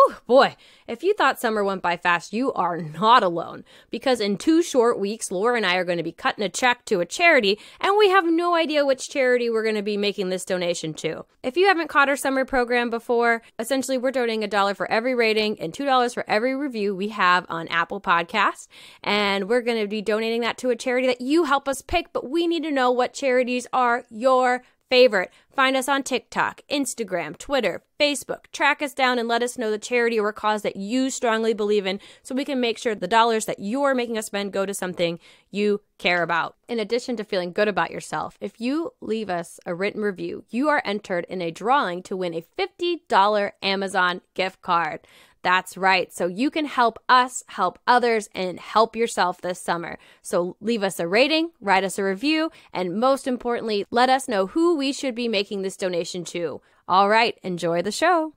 Whew, boy, if you thought summer went by fast, you are not alone. Because in 2 short weeks, Laura and I are going to be cutting a check to a charity, and we have no idea which charity we're going to be making this donation to. If you haven't caught our summer program before, essentially we're donating $1 for every rating and $2 for every review we have on Apple Podcasts. And we're going to be donating that to a charity that you help us pick, but we need to know what charities are your favorite. Find us on TikTok, Instagram, Twitter, Facebook. Track us down and let us know the charity or cause that you strongly believe in so we can make sure the dollars that you're making us spend go to something you care about. In addition to feeling good about yourself, if you leave us a written review, you are entered in a drawing to win a $50 Amazon gift card. That's right. So you can help us, help others, and help yourself this summer. So leave us a rating, write us a review, and most importantly, let us know who we should be making this donation to. All right, enjoy the show.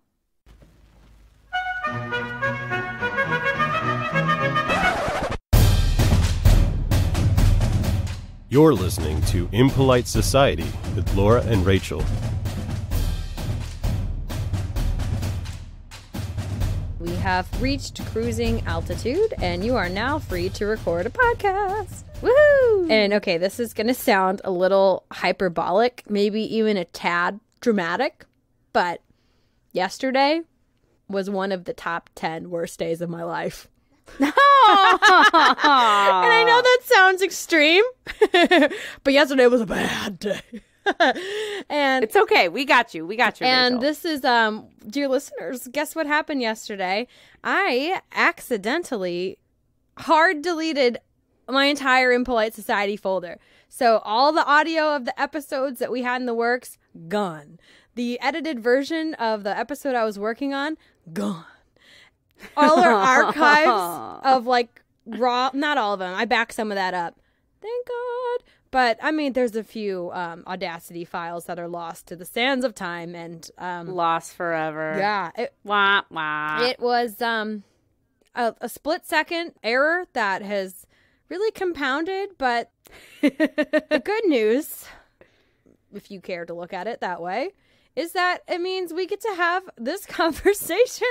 You're listening to Impolite Society with Laura and Rachel. We have reached cruising altitude, and you are now free to record a podcast. Woohoo! And okay, this is going to sound a little hyperbolic, maybe even a tad dramatic, but yesterday was one of the top 10 worst days of my life. And I know that sounds extreme, but yesterday was a bad day. And it's okay. We got you. And Rachel. This is, dear listeners, guess what happened yesterday? I accidentally hard deleted my entire Impolite Society folder. So all the audio of the episodes that we had in the works, gone. The edited version of the episode I was working on, gone. All our archives of like raw, not all of them. I backed some of that up. Thank God. But, I mean, there's a few Audacity files that are lost to the sands of time and... lost forever. Yeah. Wah, wah. It was a split-second error that has really compounded, but the good news, if you care to look at it that way, is that it means we get to have this conversation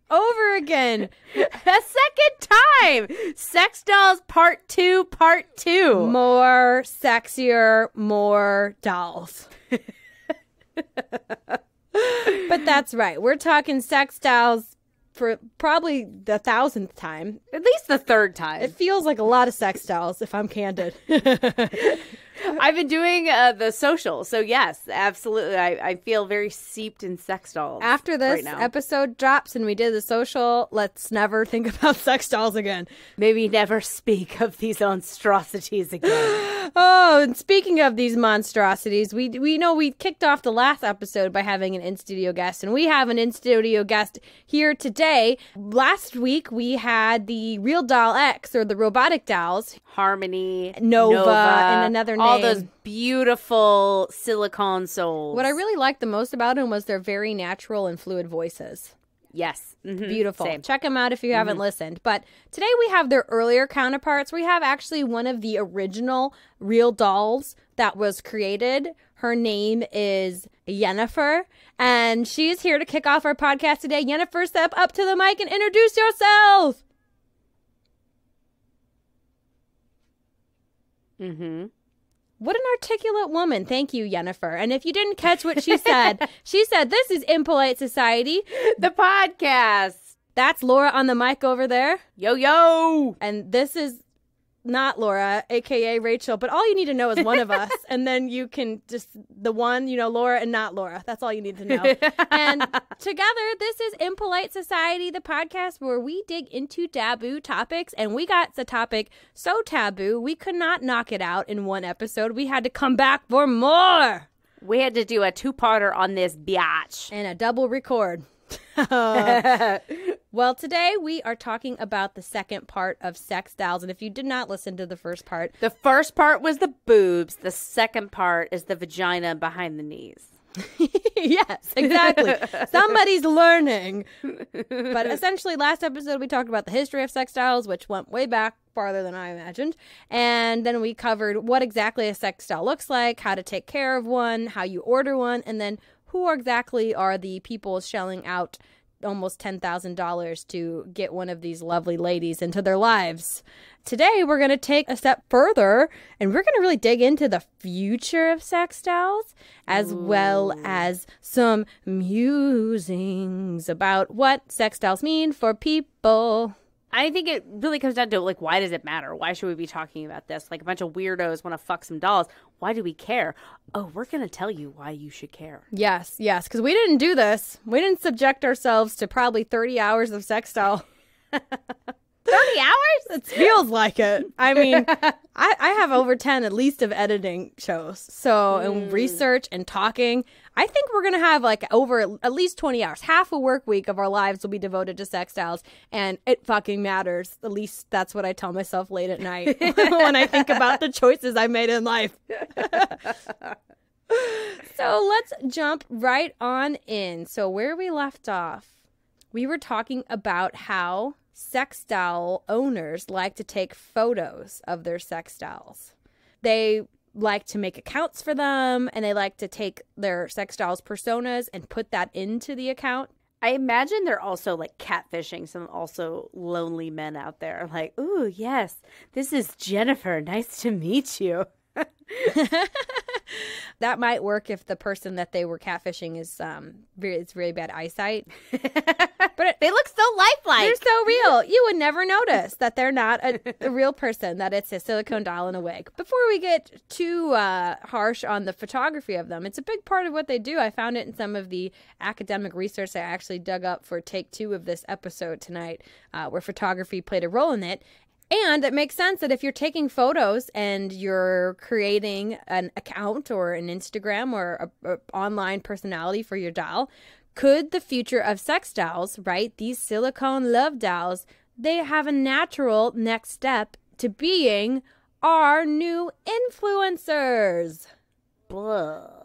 over again. A second time. Sex Dolls Part 2, Part 2. More sexier, more dolls. But that's right. We're talking sex dolls for probably the 1,000th time. At least the 3rd time. It feels like a lot of sex dolls, if I'm candid. I've been doing the social, so yes, absolutely. I feel very seeped in sex dolls. After this right now. episode drops and we did the social, let's never think about sex dolls again. Maybe never speak of these monstrosities again. Oh, and speaking of these monstrosities, we know we kicked off the last episode by having an in-studio guest, and we have an in-studio guest here today. Last week, we had the Real Doll X, or the robotic dolls. Harmony, Nova, and another name. All those beautiful silicone souls. What I really liked the most about them was their very natural and fluid voices. Yes. Mm-hmm. Beautiful. Same. Check them out if you haven't listened. But today we have their earlier counterparts. We have actually one of the original real dolls that was created. Her name is Yennefer, and she's here to kick off our podcast today. Yennefer, step up to the mic and introduce yourself. Mm-hmm. What an articulate woman. Thank you, Yennefer. And if you didn't catch what she said, she said, this is Impolite Society. The podcast. That's Laura on the mic over there. Yo, yo. And this is not Laura, a.k.a. Rachel. But all you need to know is one of us. And then you can just, the one, Laura and not Laura. That's all you need to know. And together, this is Impolite Society, the podcast where we dig into taboo topics. And we got the topic so taboo, we could not knock it out in one episode. We had to come back for more. We had to do a 2-parter on this biatch. And a double record. Well, today we are talking about the second part of Sex Dolls. And if you did not listen to the first part. The first part was the boobs. The second part is the vagina behind the knees. Yes, exactly. Somebody's learning. But essentially, last episode we talked about the history of sex dolls, which went way back farther than I imagined. And then we covered what exactly a sex doll looks like, how to take care of one, how you order one, and then who exactly are the people shelling out almost $10,000 to get one of these lovely ladies into their lives. Today, we're going to take a step further, and we're going to really dig into the future of sex dolls, as well as some musings about what sex dolls mean for people. I think it really comes down to, like, why does it matter? Why should we be talking about this? Like, a bunch of weirdos want to fuck some dolls. Why do we care? Oh, we're going to tell you why you should care. Yes, because we didn't do this. We didn't subject ourselves to probably 30 hours of sex doll. 30 hours? It feels like it. I mean, I have over 10 at least of editing shows. So, and research and talking. I think we're going to have like over at least 20 hours. Half a work week of our lives will be devoted to sex dolls. And it fucking matters. At least that's what I tell myself late at night when I think about the choices I made in life. So let's jump right on in. So where we left off, we were talking about how sex doll owners like to take photos of their sex dolls. They like to make accounts for them, and they like to take their sex dolls' personas and put that into the account. I imagine they're also like catfishing some also lonely men out there. Like, ooh, yes, this is Jennifer. Nice to meet you. That might work if the person that they were catfishing is it's really bad eyesight. But they look so lifelike. They're so real. You would never notice that they're not a real person, that it's a silicone doll in a wig. Before we get too harsh on the photography of them, it's a big part of what they do. I found it in some of the academic research I actually dug up for take 2 of this episode tonight, where photography played a role in it. And it makes sense that if you're taking photos and you're creating an account or an Instagram or a online personality for your doll, could the future of sex dolls, right, these silicone love dolls, they have a natural next step to being our new influencers? Blah.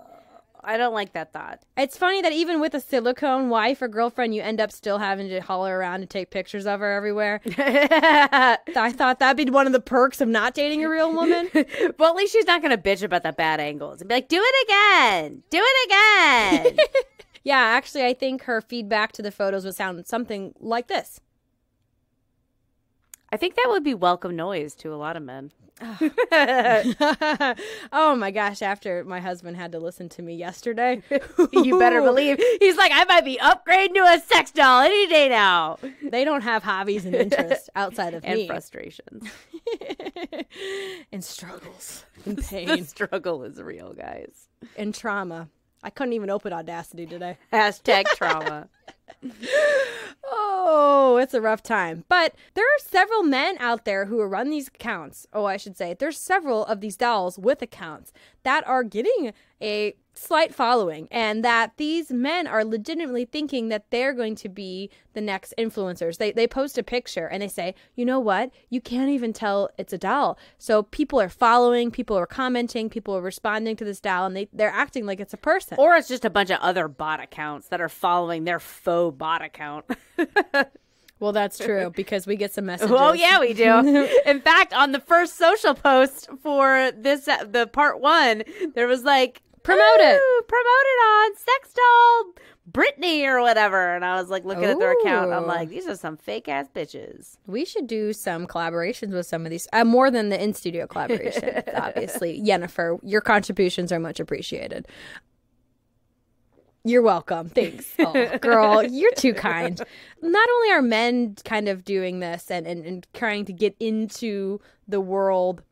I don't like that thought. It's funny that even with a silicone wife or girlfriend, you end up still having to holler around and take pictures of her everywhere. I thought that'd be one of the perks of not dating a real woman. Well, at least she's not going to bitch about the bad angles and be like, do it again. Do it again. Yeah, actually, I think her feedback to the photos would sound something like this. I think that would be welcome noise to a lot of men. Oh my gosh, after my husband had to listen to me yesterday. You better believe. He's like, I might be upgrading to a sex doll any day now. They don't have hobbies and interests outside of and me. Frustrations. And struggles. And pain. The struggle is real, guys. And trauma. I couldn't even open Audacity today. Hashtag trauma. Oh, it's a rough time. But there are several men out there who run these accounts. Oh, I should say, there's several of these dolls with accounts that are getting a slight following, and that these men are legitimately thinking that they're going to be the next influencers. They post a picture and they say, you know what? You can't even tell it's a doll. So people are following, people are commenting, people are responding to this doll, and they're acting like it's a person. Or it's just a bunch of other bot accounts that are following their faux bot account. Well, that's true, because we get some messages. Oh, yeah, we do. In fact, on the first social post for the part 1, there was like, promote it on sex doll Brittany or whatever. And I was like looking at their account. I'm like, these are some fake ass bitches. We should do some collaborations with some of these, more than the in-studio collaboration, obviously. Jennifer, your contributions are much appreciated. You're welcome. Thanks. Oh, girl, you're too kind. Not only are men kind of doing this and trying to get into the world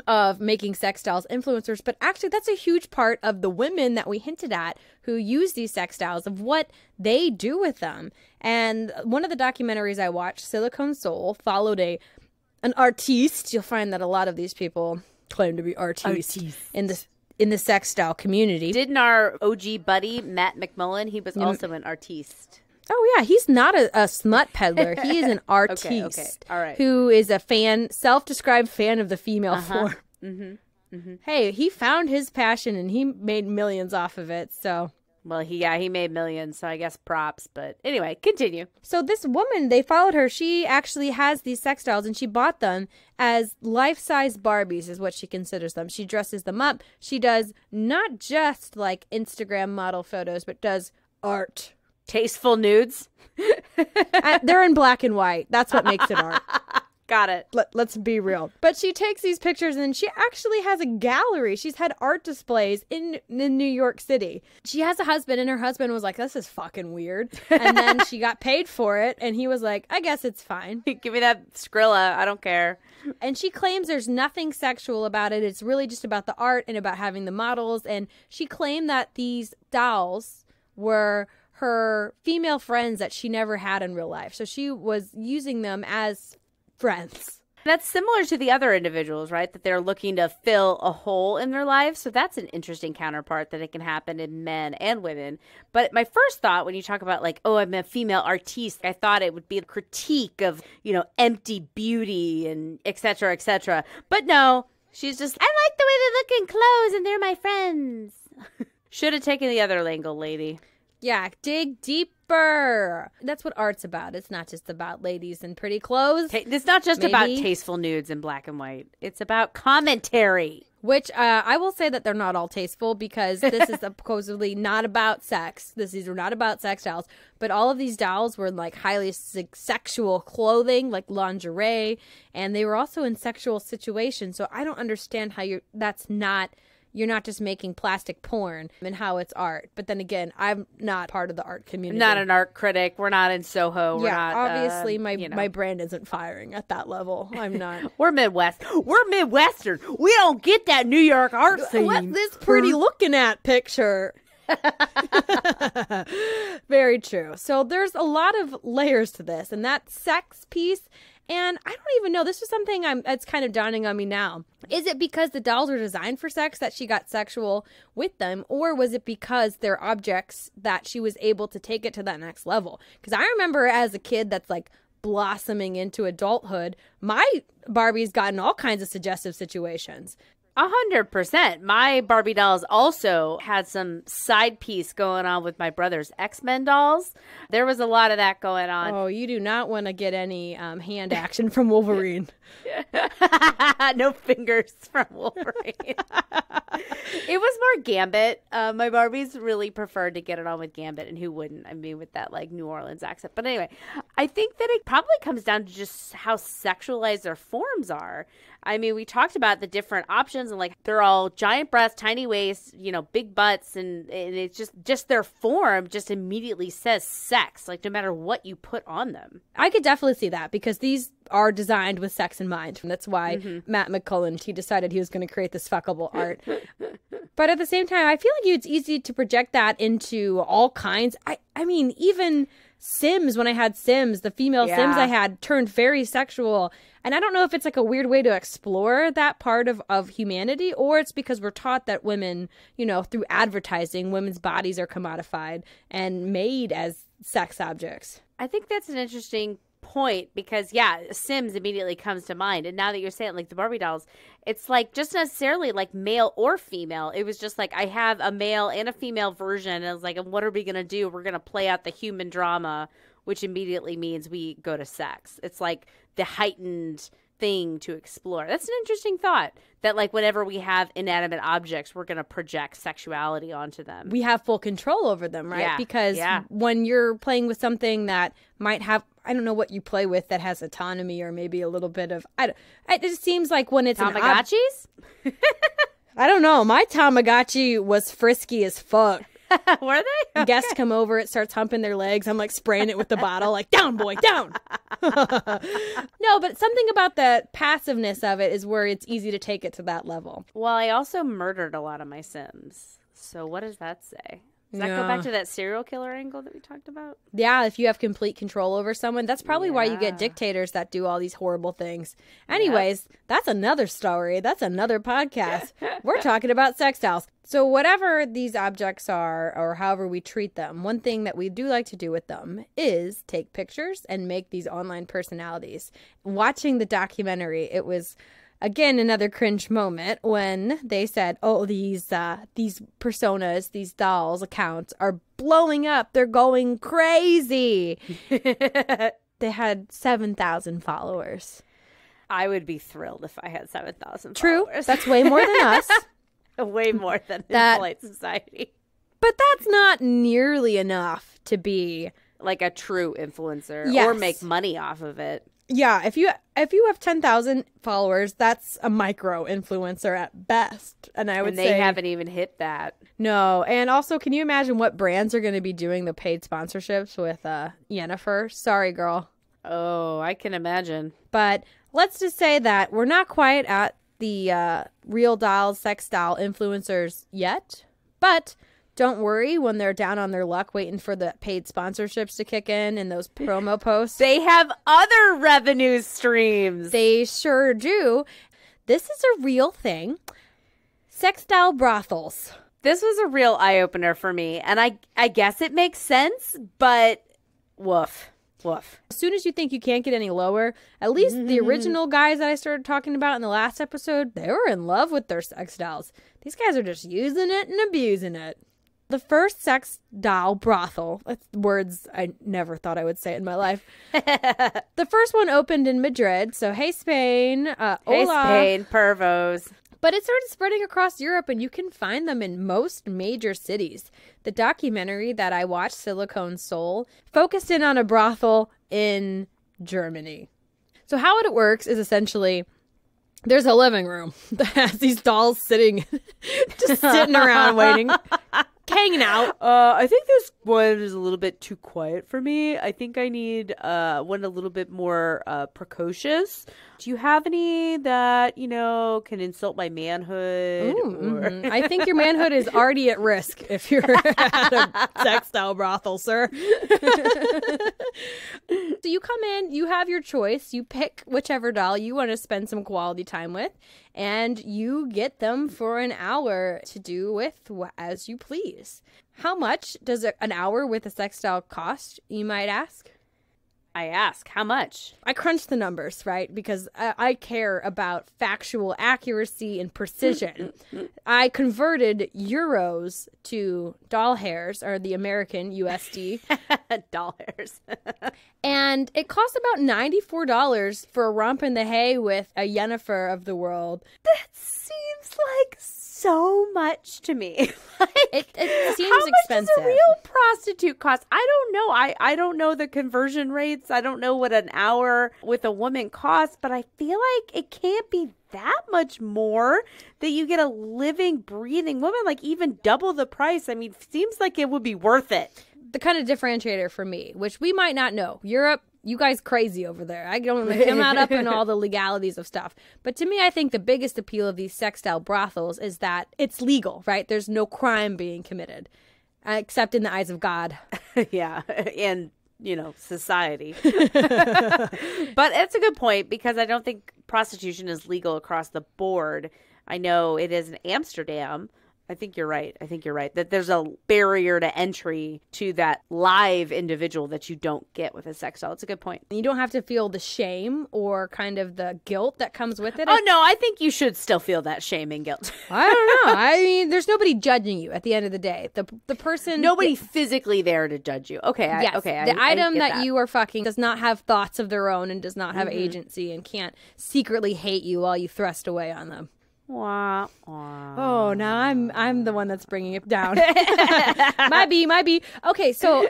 of making sex dolls influencers, but actually that's a huge part of the women that we hinted at who use these sex dolls, of what they do with them. And one of the documentaries I watched, Silicone Soul, followed an artiste. You'll find that a lot of these people claim to be artistes. In the sex doll community. Didn't our OG buddy, Matt McMullen, he was also an artiste. Oh, yeah. He's not a smut peddler. He is an artiste. Okay. All right. Who is a self-described fan of the female form. Mm-hmm. Mm-hmm. Hey, he found his passion and he made millions off of it, so... Well, he made millions, so I guess props. But anyway, continue. So this woman, they followed her. She actually has these sex dolls, and she bought them as life-size Barbies is what she considers them. She dresses them up. She does not just like Instagram model photos, but does art Tasteful nudes. They're in black and white. That's what makes it art. Got it. Let's be real. But she takes these pictures and she actually has a gallery. She's had art displays in New York City. She has a husband and her husband was like, this is fucking weird. And then she got paid for it and he was like, I guess it's fine. Give me that Skrilla. I don't care. And she claims there's nothing sexual about it. It's really just about the art and about having the models. And she claimed that these dolls were her female friends that she never had in real life. So she was using them as friends. That's similar to the other individuals, right? That they're looking to fill a hole in their life. So that's an interesting counterpart that it can happen in men and women. But my first thought when you talk about like, oh, I'm a female artiste, I thought it would be a critique of, empty beauty and et cetera, et cetera. But no, she's just, I like the way they look in clothes and they're my friends. Should have taken the other angle, lady. Yeah, dig deeper. That's what art's about. It's not just about ladies in pretty clothes. It's not just about tasteful nudes in black and white. It's about commentary. Which I will say that they're not all tasteful because this is supposedly not about sex. These are not about sex dolls. But all of these dolls were like highly sexual clothing, like lingerie. And they were also in sexual situations. So I don't understand how you're not just making plastic porn and how it's art. But then again, I'm not part of the art community. Not an art critic. We're not in Soho. We're not, obviously my brand isn't firing at that level. I'm not. We're Midwest. We're Midwestern. We don't get that New York art scene. What's this pretty looking at picture? Very true. So there's a lot of layers to this. And that sex piece... And I don't even know. This is something it's kind of dawning on me now. Is it because the dolls were designed for sex that she got sexual with them? Or was it because they're objects that she was able to take it to that next level? Because I remember as a kid that's like blossoming into adulthood, my Barbie's got in all kinds of suggestive situations. 100%. My Barbie dolls also had some side piece going on with my brother's X-Men dolls. There was a lot of that going on. Oh, you do not want to get any hand action from Wolverine. No fingers from Wolverine. It was more Gambit. My Barbies really preferred to get it on with Gambit, and who wouldn't? I mean, with that like New Orleans accent. But anyway, I think that it probably comes down to just how sexualized their forms are. I mean, we talked about the different options and like they're all giant breasts, tiny waists, big butts. And it's just their form just immediately says sex, like no matter what you put on them. I could definitely see that because these are designed with sex in mind. And that's why Matt McCullen, he decided he was going to create this fuckable art. But at the same time, I feel like it's easy to project that into all kinds. I mean, even Sims, when I had Sims, the female Sims I had turned very sexual. And I don't know if it's like a weird way to explore that part of humanity, or it's because we're taught that women, through advertising, women's bodies are commodified and made as sex objects. I think that's an interesting point because, Sims immediately comes to mind. And now that you're saying like the Barbie dolls, it's like just necessarily like male or female. It was just like I have a male and a female version. And I was like, and what are we going to do? We're going to play out the human drama, which immediately means we go to sex. It's like the heightened thing to explore. That's an interesting thought that like whenever we have inanimate objects, we're going to project sexuality onto them. We have full control over them, right? Yeah. Because when you're playing with something that might have, I don't know what you play with that has autonomy or maybe a little bit of, it just seems like when it's Tamagotchis? I don't know. My Tamagotchi was frisky as fuck. Were they? Okay. Guests come over, it starts humping their legs. I'm like spraying it with the bottle, like, down, boy, down. No, but something about the passiveness of it is where it's easy to take it to that level. Well, I also murdered a lot of my Sims. So what does that say? Does that go back to that serial killer angle that we talked about? Yeah, if you have complete control over someone, that's probably why you get dictators that do all these horrible things. Anyways, that's another story. That's another podcast. We're talking about sex dolls. So whatever these objects are, or however we treat them, one thing that we do like to do with them is take pictures and make these online personalities. Watching the documentary, it was... Again, another cringe moment when they said, oh, these personas, these dolls accounts are blowing up. They're going crazy. They had 7,000 followers. I would be thrilled if I had 7,000 True. followers. That's way more than us. Way more than Impolite Society. But that's not nearly enough to be like a true influencer Yes. or make money off of it. Yeah, if you have 10,000 followers, that's a micro influencer at best. And I would And they say haven't even hit that. no. And also, can you imagine what brands are going to be doing the paid sponsorships with Yennefer? Sorry, girl. Oh, I can imagine. But let's just say that we're not quite at the real doll, sex doll influencers yet. But don't worry when they're down on their luck waiting for the paid sponsorships to kick in and those promo posts. They have other revenue streams. They sure do. This is a real thing. Sex doll brothels. This was a real eye-opener for me. And I guess it makes sense, but woof. Woof. As soon as you think you can't get any lower, at least the original guys that I started talking about in the last episode, they were in love with their sex dolls. These guys are just using it and abusing it. The first sex doll brothel, that's words I never thought I would say in my life. The first one opened in Madrid, so hey Spain, Hey, hola. Spain, pervos. But it started spreading across Europe, and you can find them in most major cities. The documentary that I watched, Silicone Soul, focused in on a brothel in Germany. So how it works is essentially there's a living room that has these dolls sitting, just sitting around waiting, hanging out. I think this one is a little bit too quiet for me. I think I need one a little bit more precocious. Do you have any that, can insult my manhood? I think your manhood is already at risk if you're at a sex doll brothel, sir. So you come in, you have your choice, you pick whichever doll you want to spend some quality time with, and you get them for an hour to do with as you please. How much does an hour with a sex doll cost, you might ask? I ask, how much? I crunched the numbers, right? Because I care about factual accuracy and precision. I converted euros to doll hairs, or the American USD. Doll hairs. And it costs about $94 for a romp in the hay with a Yennefer of the world. That seems like so much to me. It seems how much expensive. does a real prostitute cost? I don't know. I don't know the conversion rates. I don't know what an hour with a woman costs, but I feel like it can't be that much more that you get a living, breathing woman, like even double the price. I mean, seems like it would be worth it. The kind of differentiator for me, which we might not know. Europe, you guys crazy over there. I'm not up in all the legalities of stuff. But to me, I think the biggest appeal of these sex doll brothels is that it's legal, right? There's no crime being committed, except in the eyes of God. Yeah, and, society. But it's a good point because I don't think prostitution is legal across the board. I know it is in Amsterdam. I think you're right. That there's a barrier to entry to that live individual that you don't get with a sex doll. It's a good point. You don't have to feel the shame or kind of the guilt that comes with it. Oh, no, I think you should still feel that shame and guilt. I don't know. I mean, there's nobody judging you at the end of the day. The person... Nobody physically there to judge you. Okay. The item that you are fucking does not have thoughts of their own and does not have agency and can't secretly hate you while you thrust away on them. Wah, wah. Oh, now I'm the one that's bringing it down. Might be. Okay, so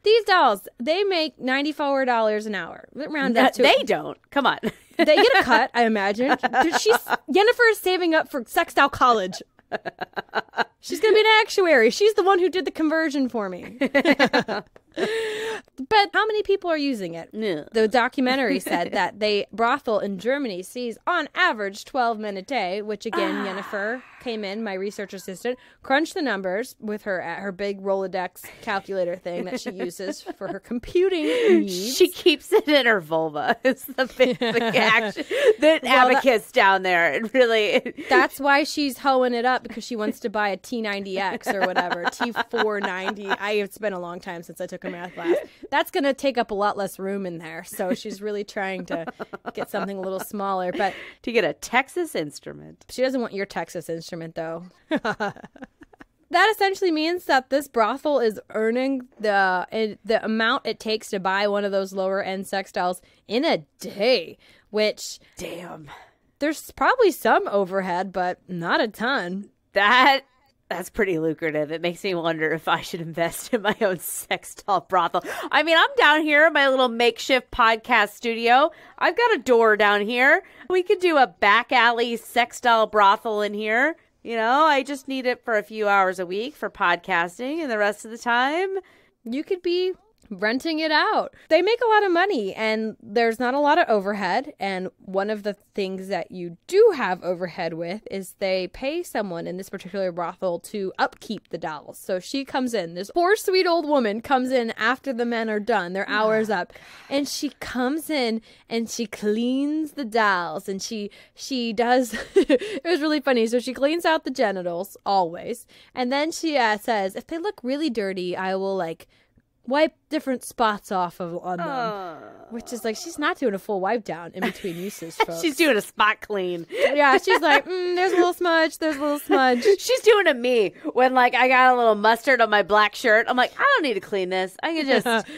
these dolls, they make $94 an hour. Round up to They don't. Come on. They get a cut, I imagine. Yennefer is saving up for sex doll college. She's going to be an actuary. She's the one who did the conversion for me. But how many people are using it? Yeah. The documentary said that they brothel in Germany sees on average 12 men a day, which again, Yennefer came in, my research assistant, crunched the numbers with her big Rolodex calculator thing that she uses for her computing needs. She keeps it in her vulva. It's the basic action. The abacus down there. It really. That's why she's hoeing it up, because she wants to buy a T90X or whatever, T490. It's been a long time since I took a math class. That's going to take up a lot less room in there. So she's really trying to get something a little smaller. But to get a Texas Instrument. She doesn't want your Texas Instrument, though. That essentially means that this brothel is earning the amount it takes to buy one of those lower end sex dolls in a day, which, damn, there's probably some overhead, but not a ton. That That's pretty lucrative. It makes me wonder if I should invest in my own sex doll brothel. I mean, I'm down here in my little makeshift podcast studio. I've got a door down here. We could do a back alley sex doll brothel in here. You know, I just need it for a few hours a week for podcasting, and the rest of the time, you could be renting it out. They make a lot of money, and there's not a lot of overhead. And one of the things that you do have overhead with is they pay someone in this particular brothel to upkeep the dolls. So she comes in, this poor sweet old woman comes in after the men are done, their hour's up, and she comes in and she cleans the dolls, and she does it was really funny. So she cleans out the genitals always, and then she says, if they look really dirty, I will wipe different spots off on them. Which is she's not doing a full wipe down in between uses, folks. She's doing a spot clean. Yeah, she's like, there's a little smudge, She's doing a me when I got a little mustard on my black shirt. I'm like, I don't need to clean this. I can just...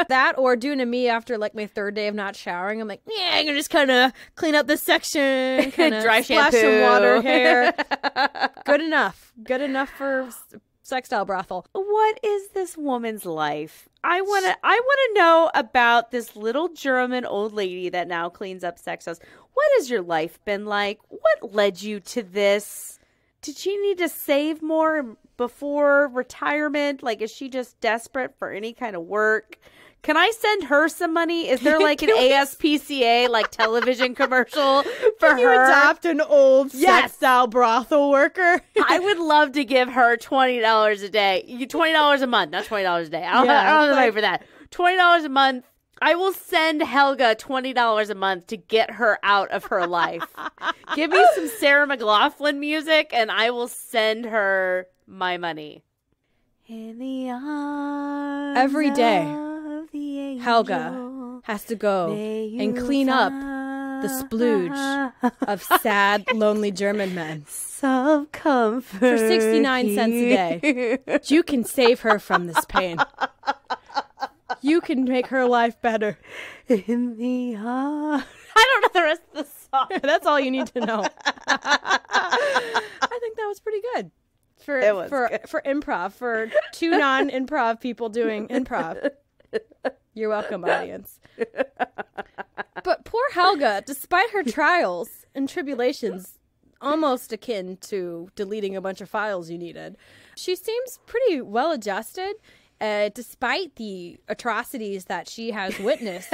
That, or doing a me after my third day of not showering. I'm like, yeah, I can just kind of clean up this section, kind of dry splash shampoo, some water here. Good enough for sex doll brothel. What is this woman's life? I want to know about this little German old lady that now cleans up sex dolls. What has your life been like? What led you to this? Did she need to save more before retirement? Is she just desperate for any kind of work? Can I send her some money? Is there an ASPCA television commercial for Can you her? adopt an old sex doll brothel worker? I would love to give her $20 a day. $20 a month, not $20 a day. I don't have the money for that. $20 a month. I will send Helga $20 a month to get her out of her life. Give me some Sarah McLachlan music, and I will send her my money. In the arms Every day, of the angel, Helga has to go and clean up the splooge of sad, lonely German men. Some comfort For 69 cents a day. You can save her from this pain. You can make her life better. In the arms. I don't know the rest of the song. That's all you need to know. I think that was pretty good. For improv, for two non-improv people doing improv. You're welcome, audience. But poor Helga, despite her trials and tribulations, almost akin to deleting a bunch of files you needed, she seems pretty well adjusted, despite the atrocities that she has witnessed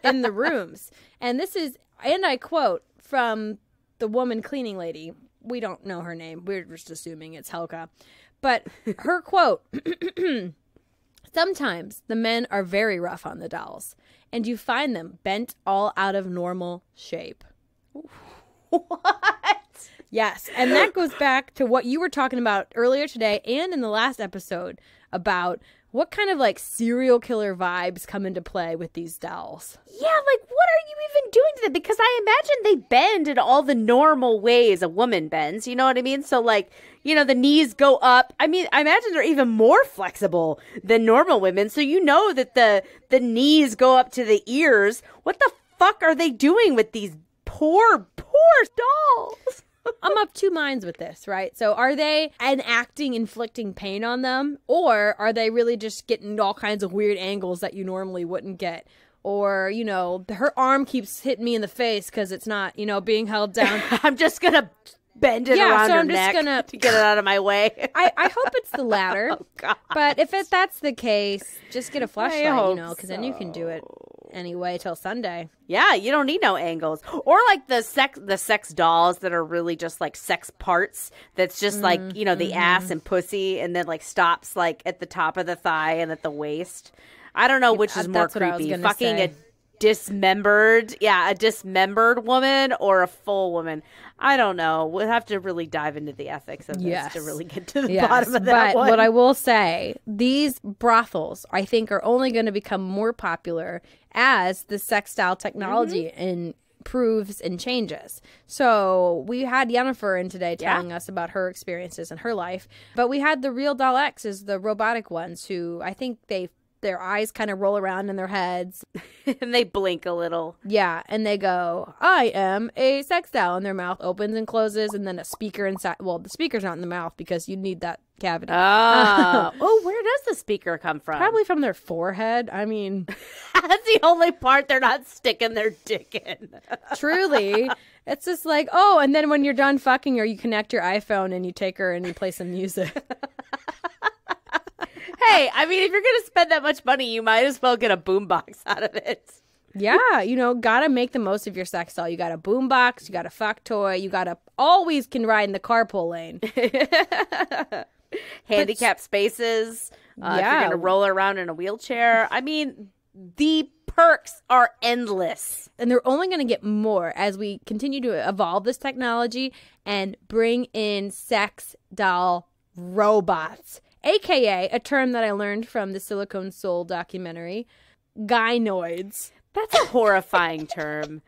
in the rooms. And this is, and I quote from the woman cleaning lady. We don't know her name. We're just assuming it's Helga. But her quote, sometimes the men are very rough on the dolls, and you find them bent all out of normal shape. What? Yes. And that goes back to what you were talking about earlier today and in the last episode about what kind of serial killer vibes come into play with these dolls. Yeah, what are you even doing to them? Because I imagine they bend in all the normal ways a woman bends. You know what I mean? So the knees go up. I mean, I imagine they're even more flexible than normal women. So that the knees go up to the ears. What the fuck are they doing with these poor dolls? I'm of two minds with this, right? So are they enacting inflicting pain on them, or are they really just getting all kinds of weird angles that you normally wouldn't get? Or, her arm keeps hitting me in the face because it's not, being held down. I'm just going to bend it around so her I'm neck just gonna, to get it out of my way. I hope it's the latter. Oh, God. But if that's the case, just get a flashlight, because so. then you can do it anyway till Sunday. Yeah, you don't need no angles. Or the sex dolls that are really just sex parts. That's just the ass and pussy, and then stops at the top of the thigh and at the waist. I don't know which is more creepy. Fucking a dismembered woman or a full woman. I don't know. We'll have to really dive into the ethics of this to really get to the bottom of that one. But what I will say, these brothels, I think, are only going to become more popular as the sex doll technology improves and changes. So we had Yennefer in today telling us about her experiences and her life. But we had the Real Doll X's, the robotic ones, who I think they their eyes kind of roll around in their heads. And they blink a little. Yeah, and they go, I am a sex doll. And their mouth opens and closes, and then a speaker inside. Well, the speaker's not in the mouth because you need that cavity. Oh, where does the speaker come from? Probably from their forehead. I mean, that's the only part they're not sticking their dick in. Truly. It's just like, oh, and then when you're done fucking her, you connect your iPhone and you take her and you play some music. Hey, I mean, if you're going to spend that much money, you might as well get a boombox out of it. Yeah, gotta make the most of your sex doll. You got a boombox, you got a fuck toy, you gotta always can ride in the carpool lane. Handicapped spaces. Yeah. If you're going to roll around in a wheelchair. I mean, the perks are endless. And they're only going to get more as we continue to evolve this technology and bring in sex doll robots, aka a term that I learned from the Silicone Soul documentary, gynoids. That's a horrifying term.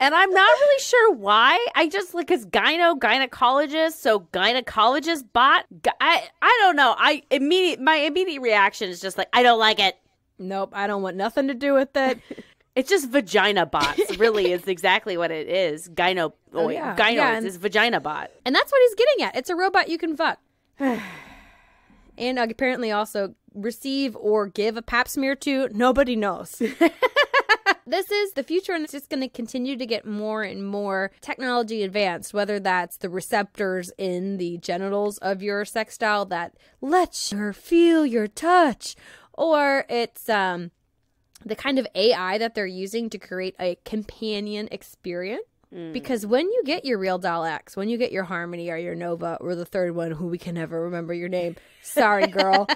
And I'm not really sure why. I just like, because gynecologist, so gynecologist bot. I don't know. My immediate reaction is just like, I don't like it. Nope, I don't want nothing to do with it. It's just vagina bots, really, is exactly what it is. Gynoids is vagina bot. And that's what he's getting at. It's a robot you can fuck. And apparently also receive or give a pap smear to. Nobody knows. This is the future, and it's just going to continue to get more and more technology advanced, whether that's the receptors in the genitals of your sex doll that lets her feel your touch, or it's the kind of AI that they're using to create a companion experience. Because when you get your Real Doll X, when you get your Harmony or your Nova or the third one, who we can never remember your name, sorry, girl.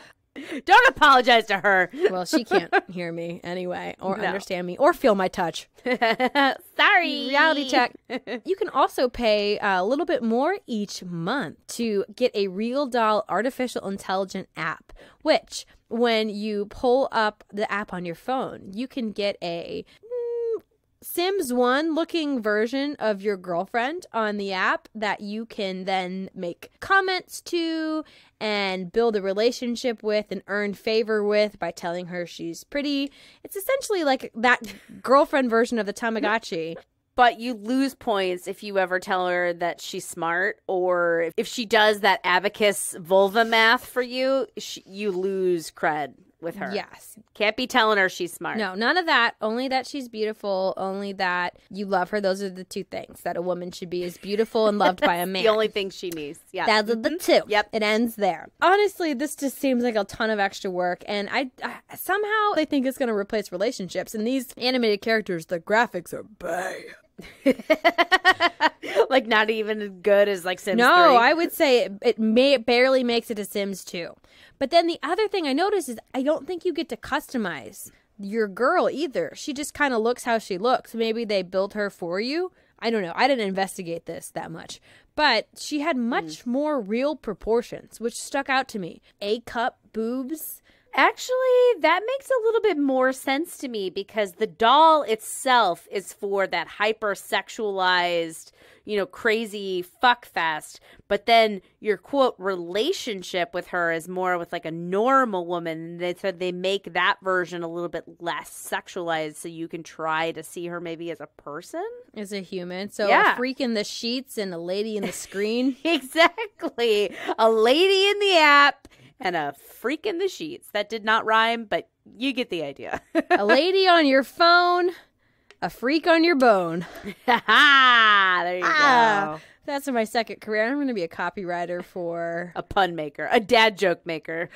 Don't apologize to her. Well, she can't hear me anyway, or understand me, or feel my touch. Sorry. Reality check. You can also pay a little bit more each month to get a Real Doll artificial intelligent app, which when you pull up the app on your phone, you can get a Sims 1 looking version of your girlfriend on the app that you can then make comments to and build a relationship with and earn favor with by telling her she's pretty. It's essentially like that girlfriend version of the Tamagotchi. But you lose points if you ever tell her that she's smart, or if she does that abacus vulva math for you, you lose cred with her. Yes. Can't be telling her she's smart. No, none of that. Only that she's beautiful. Only that you love her. Those are the two things that a woman should be, is beautiful and loved by a man. The only thing she needs. Yeah. Those are the two. Yep. It ends there. Honestly, this just seems like a ton of extra work. And I somehow they think it's going to replace relationships. And these animated characters, the graphics are bad. Like not even as good as like Sims 3. No, I would say it barely makes it to Sims 2. But then the other thing I noticed is I don't think you get to customize your girl either. She just kind of looks how she looks. Maybe they built her for you. I don't know. I didn't investigate this that much. But she had much more real proportions, which stuck out to me. A-cup boobs. Actually, that makes a little bit more sense to me because the doll itself is for that hypersexualized, crazy fuck fest. But then your quote relationship with her is more with like a normal woman. They said they make that version a little bit less sexualized so you can try to see her maybe as a person. As a human. So yeah. A freak in the sheets and a lady in the screen. Exactly. A lady in the app. And a freak in the sheets. That did not rhyme, but you get the idea. A lady on your phone, a freak on your bone. There you go. That's my second career. I'm going to be a copywriter for... A pun maker. A dad joke maker.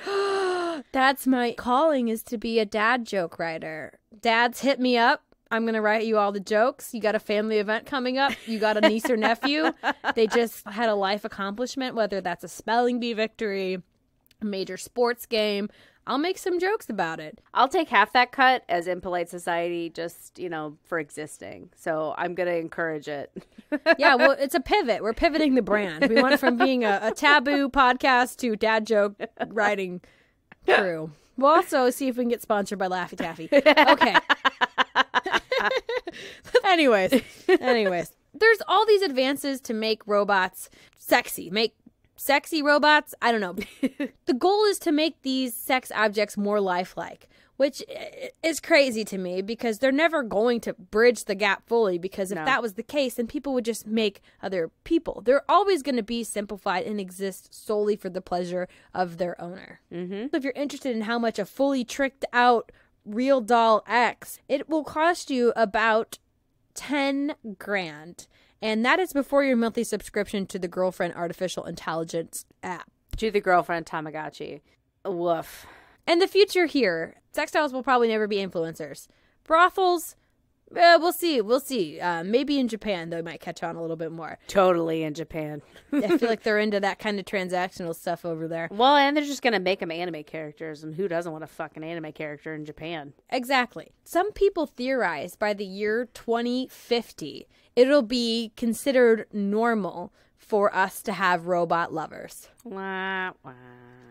That's my calling, is to be a dad joke writer. Dads, hit me up. I'm going to write you all the jokes. You got a family event coming up. You got a niece or nephew. They just had a life accomplishment, whether that's a spelling bee victory, major sports game. I'll make some jokes about it. I'll take half that cut as Impolite Society just, for existing. So I'm going to encourage it. Yeah, well, it's a pivot. We're pivoting the brand. We went from being a taboo podcast to dad joke writing crew. We'll also see if we can get sponsored by Laffy Taffy. Okay. Anyways. There's all these advances to make robots sexy, make Sexy robots? I don't know. The goal is to make these sex objects more lifelike, which is crazy to me because they're never going to bridge the gap fully, because if that was the case, then people would just make other people. They're always going to be simplified and exist solely for the pleasure of their owner. So if you're interested in how much a fully tricked out Real Doll X, it will cost you about 10 grand. And that is before your monthly subscription to the Girlfriend Artificial Intelligence app. To the Girlfriend Tamagotchi. Woof. And the future here, sex dolls will probably never be influencers. Brothels, we'll see. Maybe in Japan they might catch on a little bit more. Totally in Japan. I feel like they're into that kind of transactional stuff over there. Well, and they're just going to make them anime characters, and who doesn't want a fucking anime character in Japan? Exactly. Some people theorize by the year 2050, it'll be considered normal for us to have robot lovers. Wah, wah.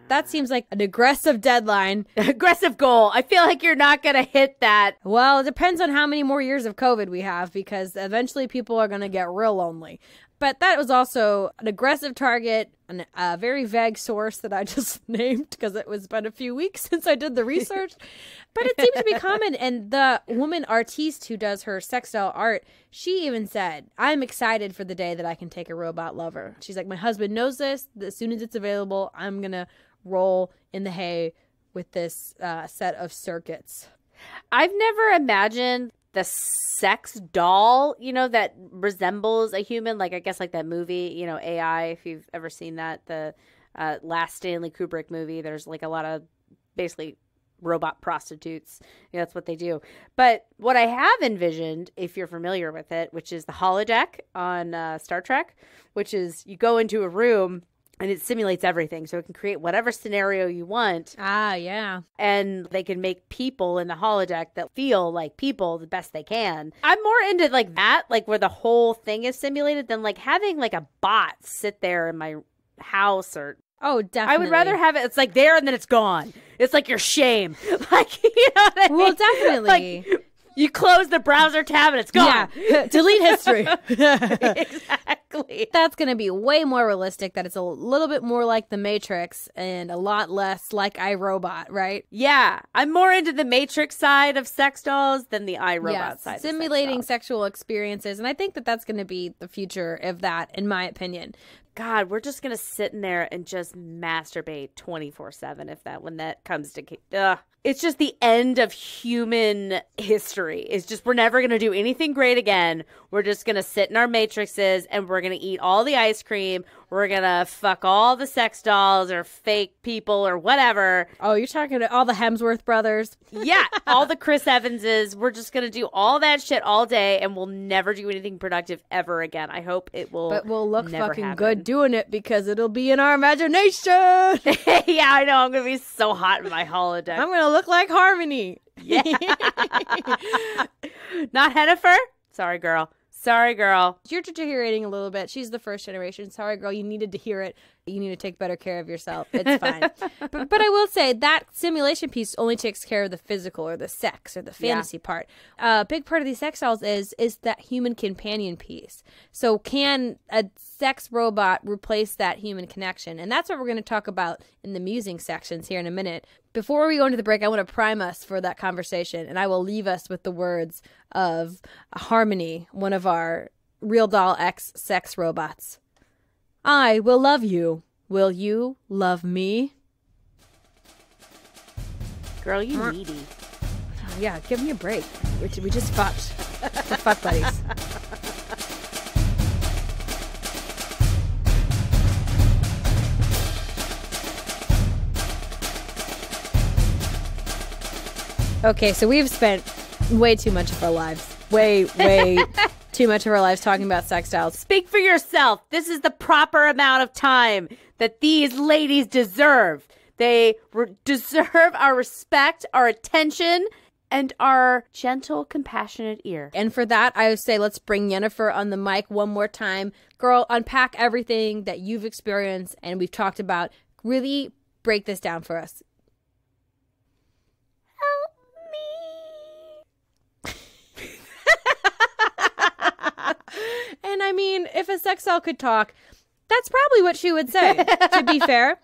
That seems like an aggressive deadline. Aggressive goal. I feel like you're not going to hit that. Well, it depends on how many more years of COVID we have, because eventually people are going to get real lonely. But that was also an aggressive target, a very vague source that I just named because it was been a few weeks since I did the research. But it seems to be common. And the woman artiste who does her sex doll art, she even said, I'm excited for the day that I can take a robot lover. She's like, my husband knows this. As soon as it's available, I'm going to roll in the hay with this set of circuits. I've never imagined the sex doll, that resembles a human. Like, I guess like that movie, AI, if you've ever seen that, the last Stanley Kubrick movie, there's like a lot of basically robot prostitutes. That's what they do. But what I have envisioned, if you're familiar with it, which is the holodeck on Star Trek, which is you go into a room and it simulates everything. So it can create whatever scenario you want. Ah, yeah. And they can make people in the holodeck that feel like people the best they can. I'm more into like that, like where the whole thing is simulated, than like having like a bot sit there in my house or... Oh, definitely. I would rather have it, it's like there and then it's gone. It's like your shame. Like, you know what I mean? Well, definitely. Like, you close the browser tab and it's gone. Yeah. Delete history. Exactly. That's going to be way more realistic. That it's a little bit more like The Matrix and a lot less like iRobot, right? Yeah. I'm more into the Matrix side of sex dolls than the iRobot side. Simulating of sex dolls. sexual experiences. And I think that that's going to be the future of that, in my opinion. God, we're just going to sit in there and just masturbate 24/7 when that comes to... It's just the end of human history. It's just, we're never going to do anything great again. We're just going to sit in our matrices and we're going to eat all the ice cream. We're going to fuck all the sex dolls or fake people or whatever. Oh, you're talking to all the Hemsworth brothers? Yeah, all the Chris Evanses. We're just going to do all that shit all day and we'll never do anything productive ever again. I hope it will. But we'll look never fucking happen. good doing it because it'll be in our imagination. Yeah, I know. I'm going to be so hot in my holodeck. I'm going to look like Harmony. Yeah. Not Hennifer? Sorry, girl. You're deteriorating A little bit. She's the first generation. Sorry, girl. You needed to hear it. You need to take better care of yourself. It's fine. but I will say that simulation piece only takes care of the physical or the sex or the fantasy part. A big part of these sex dolls is that human companion piece. So can a sex robot replace that human connection? And that's what we're going to talk about in the musing sections here in a minute. Before we go into the break, I want to prime us for that conversation, and I will leave us with the words of Harmony, one of our Real Doll X sex robots. I will love you. Will you love me? Girl, you needy. Oh, yeah, give me a break. We just fucked. We're fuck buddies. Okay, so we've spent way too much of our lives. Way too much of our lives talking about sex dolls. Speak for yourself. This is the proper amount of time that these ladies deserve. They deserve our respect, our attention, and our gentle, compassionate ear. And for that, I would say let's bring Yennefer on the mic one more time. Girl, unpack everything that you've experienced and we've talked about. Really break this down for us. And I mean, if a sex doll could talk, That's probably what she would say, to be fair.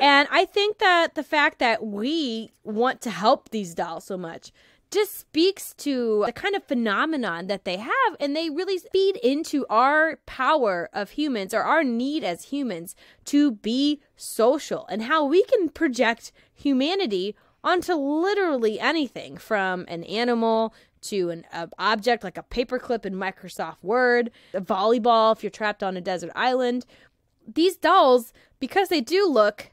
And I think that the fact that we want to help these dolls so much just speaks to the kind of phenomenon that they have, and they really feed into our power of humans, or our need as humans to be social, and how we can project humanity onto literally anything, from an animal to an object like a paperclip in Microsoft Word, a volleyball if you're trapped on a desert island. These dolls, because they do look,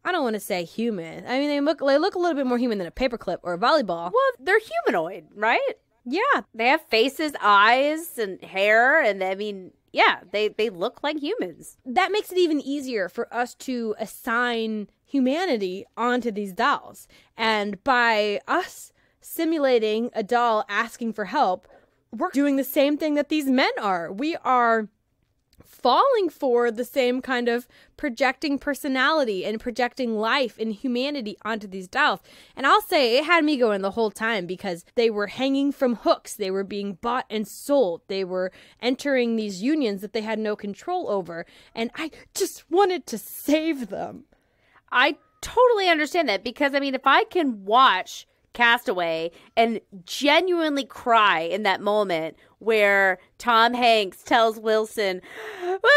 I don't want to say human. I mean, they look a little bit more human than a paperclip or a volleyball. Well, they're humanoid, right? Yeah. They have faces, eyes, and hair, and I mean, yeah, they look like humans. That makes it even easier for us to assign humanity onto these dolls. And by us simulating a doll asking for help, we're doing the same thing that these men are. We are falling for the same kind of projecting personality and projecting life and humanity onto these dolls. And I'll say it had me going the whole time, because they were hanging from hooks. They were being bought and sold. They were entering these unions that they had no control over. And I just wanted to save them. I totally understand that, because, I mean, if I can watch Castaway and genuinely cry in that moment where Tom Hanks tells Wilson, I'm sorry.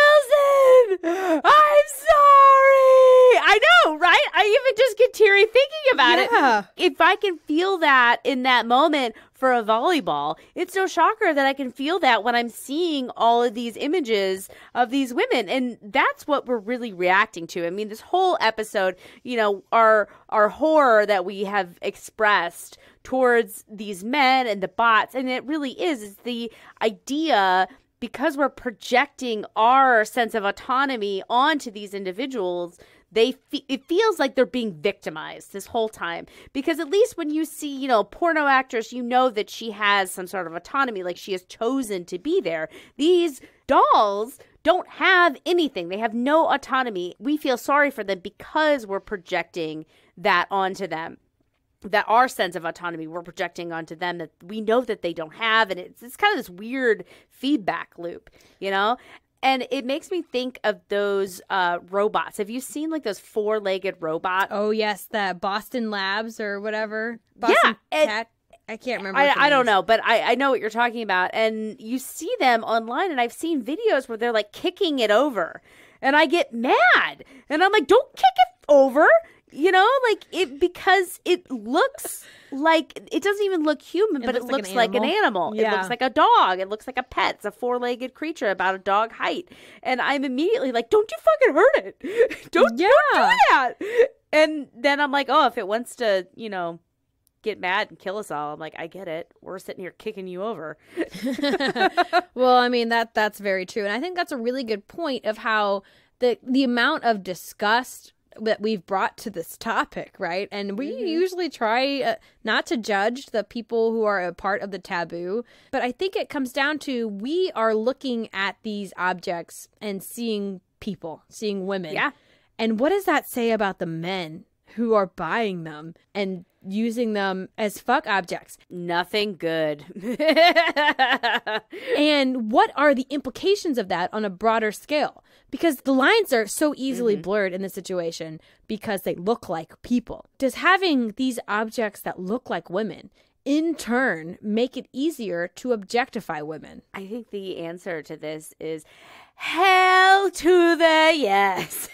I know, right? I even just get teary thinking about it. If I can feel that in that moment for a volleyball, it's no shocker that I can feel that when I'm seeing all of these images of these women. And that's what we're really reacting to. I mean, this whole episode, you know, our horror that we have expressed towards these men and the bots, and it really is the idea, because we're projecting our sense of autonomy onto these individuals, it feels like they're being victimized this whole time. Because at least when you see, you know, a porno actress, you know that she has some sort of autonomy, like she has chosen to be there. These dolls don't have anything. They have no autonomy. We feel sorry for them because we're projecting that onto them. That our sense of autonomy we're projecting onto them that we know that they don't have. And it's kind of this weird feedback loop, you know? And it makes me think of those robots. Have you seen like those 4-legged robots? Oh, yes. The Boston Labs or whatever. Boston Cat. I can't remember. I don't know, but I know what you're talking about. And you see them online, and I've seen videos where they're like kicking it over. And I get mad. And I'm like, don't kick it over. You know, like because it looks like, it doesn't even look human, but it looks like an animal. Yeah. It looks like a dog. It looks like a pet. It's a 4-legged creature about a dog height. And I'm immediately like, don't you fucking hurt it. Don't do that. And then I'm like, oh, if it wants to, you know, get mad and kill us all, I'm like, I get it. We're sitting here kicking you over. Well, I mean, that's very true. And I think that's a really good point of how the amount of disgust that we've brought to this topic, right? And we usually try not to judge the people who are a part of the taboo, but I think it comes down to we are looking at these objects and seeing people, seeing women. Yeah. And what does that say about the men who are buying them and using them as fuck objects? Nothing good. And what are the implications of that on a broader scale? Because the lines are so easily blurred in this situation because they look like people. Does having these objects that look like women in turn make it easier to objectify women? I think the answer to this is hell to the yes.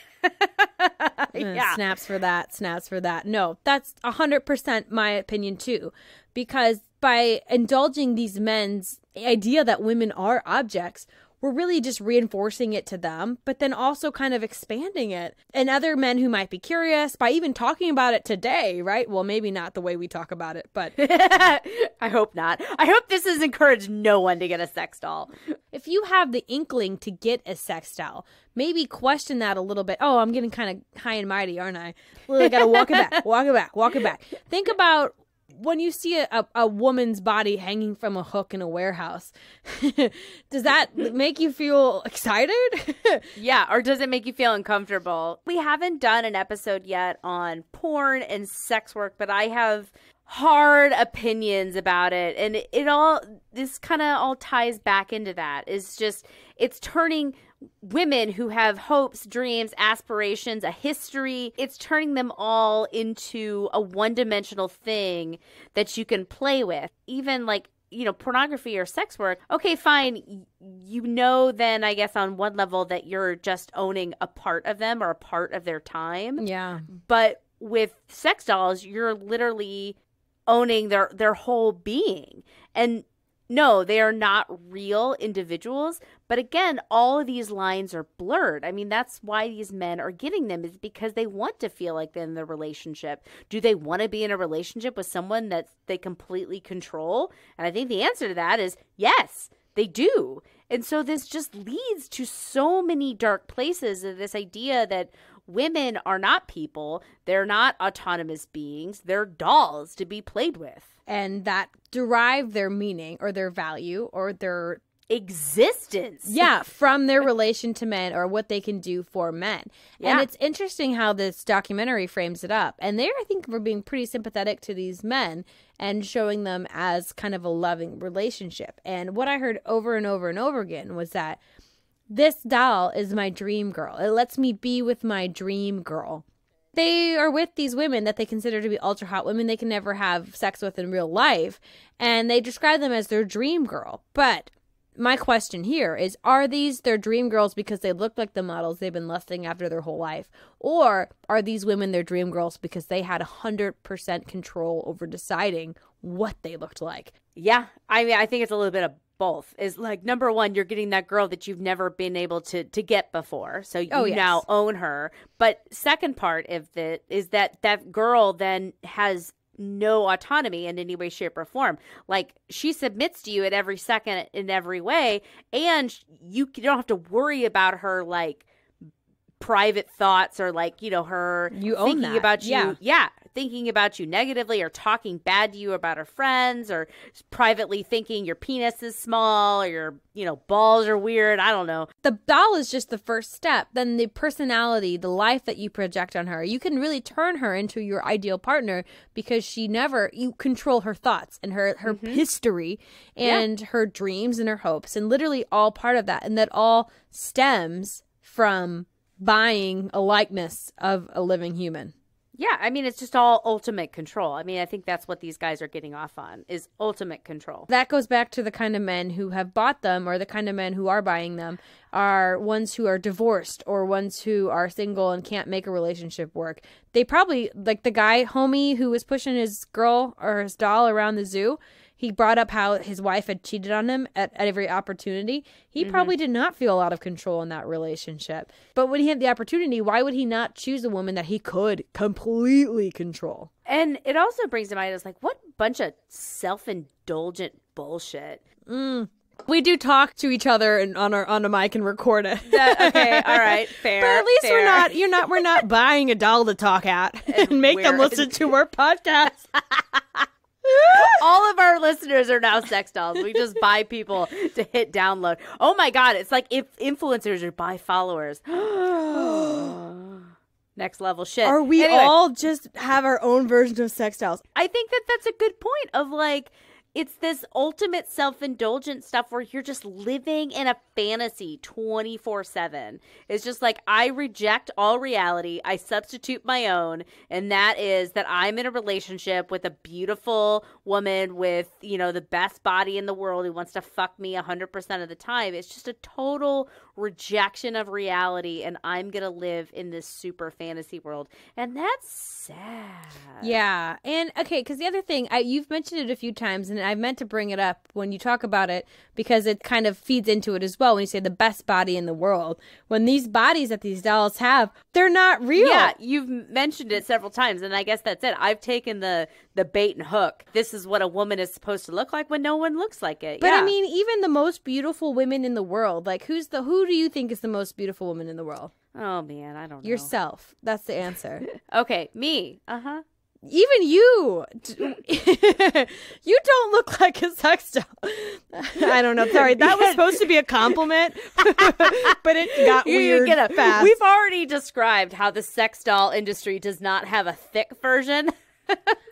Yeah. Snaps for that. No, that's 100% my opinion too. Because by indulging these men's idea that women are objects, we're really just reinforcing it to them, but then also kind of expanding it. And other men who might be curious, by even talking about it today, right? Well, maybe not the way we talk about it, but I hope not. I hope this has encouraged no one to get a sex doll. If you have the inkling to get a sex doll, maybe question that a little bit. Oh, I'm getting kind of high and mighty, aren't I? Well, I got to walk it back. Think about when you see a woman's body hanging from a hook in a warehouse. Does that make you feel excited? Yeah, or does it make you feel uncomfortable? We haven't done an episode yet on porn and sex work, but I have hard opinions about it. And this kind of all ties back into that. It's turning women who have hopes, dreams, aspirations, a history. It's turning them all into a one-dimensional thing that you can play with. Even like, pornography or sex work. Okay, fine. Then I guess on one level that you're just owning a part of them or a part of their time. Yeah. But with sex dolls, you're literally owning their whole being. And no, they are not real individuals. But again, all of these lines are blurred. I mean, that's why these men are getting them, is because they want to feel like they're in the relationship. Do they want to be in a relationship with someone that they completely control? And I think the answer to that is yes, they do. And so this just leads to so many dark places of this idea that women are not people. They're not autonomous beings. They're dolls to be played with. And that derive their meaning or their value or their existence. Yeah, from their relation to men or what they can do for men. Yeah. And it's interesting how this documentary frames it up. And I think, were being pretty sympathetic to these men and showing them as kind of a loving relationship. And what I heard over and over and over again was that this doll is my dream girl. It lets me be with my dream girl. They are with these women that they consider to be ultra hot women they can never have sex with in real life. And they describe them as their dream girl. But my question here is, are these their dream girls because they look like the models they've been lusting after their whole life? Or are these women their dream girls because they had 100% control over deciding what they looked like? Yeah. I mean, I think it's a little bit of both. Is like, number one, you're getting that girl that you've never been able to get before. So you now own her. But second part of it is that girl then has no autonomy in any way, shape, or form. Like, she submits to you at every second in every way, and you don't have to worry about her like private thoughts or like, her thinking about you. Yeah, thinking about you negatively or talking bad to you about her friends or privately thinking your penis is small or your balls are weird. I don't know. The doll is just the first step. Then the personality, the life that you project on her, you can really turn her into your ideal partner because you control her thoughts and her history and her dreams and her hopes, and literally all part of that. And that all stems from buying a likeness of a living human. Yeah, I mean, it's just all ultimate control. I mean, I think that's what these guys are getting off on, is ultimate control. That goes back to the kind of men who have bought them, or the kind of men who are buying them are ones who are divorced or ones who are single and can't make a relationship work. They probably, like the guy, homie, who was pushing his girl or his doll around the zoo, he brought up how his wife had cheated on him at every opportunity. He probably did not feel a lot of control in that relationship. But when he had the opportunity, why would he not choose a woman that he could completely control? And it also brings to mind, it's like, what bunch of self-indulgent bullshit. We do talk to each other and on a mic and record it. Okay, all right, fair. But at least fair. we're not buying a doll to talk at and make them listen to our podcast. All of our listeners are now sex dolls. We just buy people to hit download. Oh my God. It's like if influencers are buy followers. Next level shit. Or we all just have our own version of sex dolls. I think that's a good point of like, it's this ultimate self-indulgent stuff where you're just living in a fantasy 24/7. It's just like, I reject all reality. I substitute my own. And that is that I'm in a relationship with a beautiful woman with, the best body in the world who wants to fuck me 100% of the time. It's just a total rejection of reality. And I'm going to live in this super fantasy world. And that's sad. Yeah. And okay, because the other thing, you've mentioned it a few times, and I meant to bring it up when you talk about it because it kind of feeds into it as well when you say the best body in the world. When these bodies that these dolls have, they're not real. Yeah, you've mentioned it several times, and I guess that's it. I've taken the bait and hook. This is what a woman is supposed to look like when no one looks like it. But I mean, even the most beautiful women in the world, like who do you think is the most beautiful woman in the world? Oh man, I don't know. Yourself. That's the answer. Okay, me. Even you. You don't look like a sex doll. I don't know. Sorry, that was supposed to be a compliment, but it got weird fast. We've already described how the sex doll industry does not have a thick version.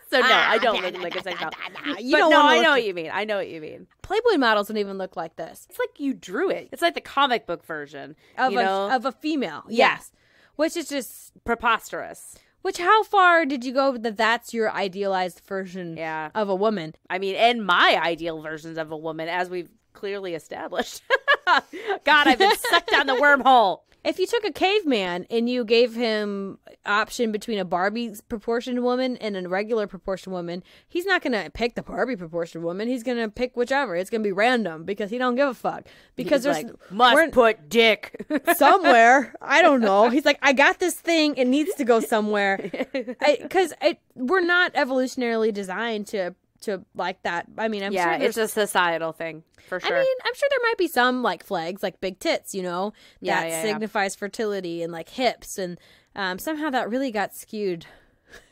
So no, I don't look like a sex doll. I know what you mean. I know what you mean. Playboy models don't even look like this. It's like you drew it. It's like the comic book version Of a female. Yeah. Yes. Which is just preposterous. Which, how far did you go that that's your idealized version of a woman? I mean, and my ideal versions of a woman, as we've clearly established. God, I've been sucked down the wormhole. If you took a caveman and you gave him option between a Barbie proportioned woman and a regular proportioned woman, he's not going to pick the Barbie proportioned woman. He's going to pick whichever. It's going to be random because he don't give a fuck. Because he's must put dick somewhere. I don't know. He's like, I got this thing. It needs to go somewhere. Because we're not evolutionarily designed to like that. I mean, I'm sure it's a societal thing for sure. I mean, I'm sure there might be some like flags, like big tits, that signifies fertility, and like hips, and somehow that really got skewed.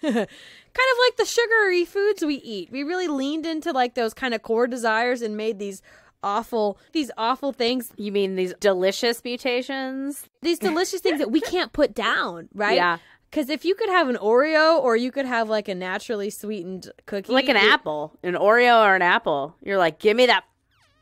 Kind of like the sugary foods we eat. We really leaned into like those kind of core desires and made these awful things. You mean these delicious mutations? These delicious things that we can't put down, right? Yeah. Because if you could have an Oreo, or you could have like a naturally sweetened cookie. Like an apple. An Oreo or an apple. You're like, give me that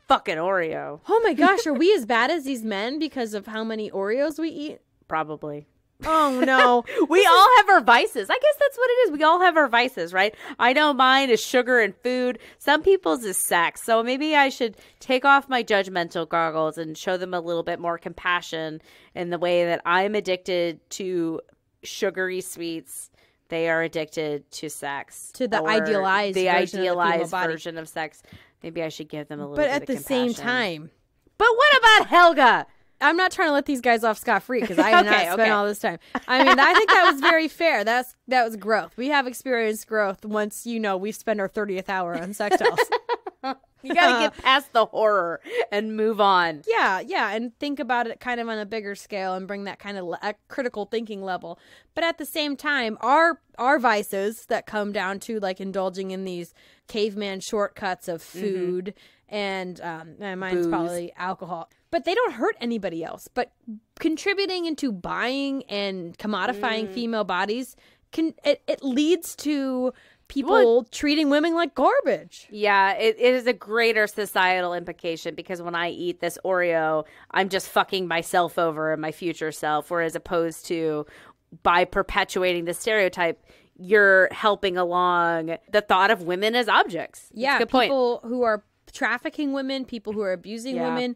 fucking Oreo. Oh my gosh, are we as bad as these men because of how many Oreos we eat? Probably. Oh no. We all have our vices. I guess that's what it is. We all have our vices, right? I know mine is sugar and food. Some people's is sex. So maybe I should take off my judgmental goggles and show them a little bit more compassion in the way that I'm addicted to sugary sweets. They are addicted to sex. To the idealized version of sex. Maybe I should give them a little bit of compassion. But at the same time. But what about Helga? I'm not trying to let these guys off scot-free because I have not spent all this time. I mean, I think that was very fair. That was growth. We have experienced growth once, we spend our 30th hour on sex dolls. You got to get past the horror and move on. Yeah, and think about it kind of on a bigger scale and bring that kind of critical thinking level. But at the same time, our vices that come down to like indulging in these caveman shortcuts of food and mine's booze. Probably alcohol. But they don't hurt anybody else. But contributing into buying and commodifying female bodies, it leads to people treating women like garbage. Yeah, it is a greater societal implication because when I eat this Oreo, I'm just fucking myself over and my future self, whereas opposed to by perpetuating the stereotype, you're helping along the thought of women as objects. Yeah, good point. People who are trafficking women, people who are abusing women,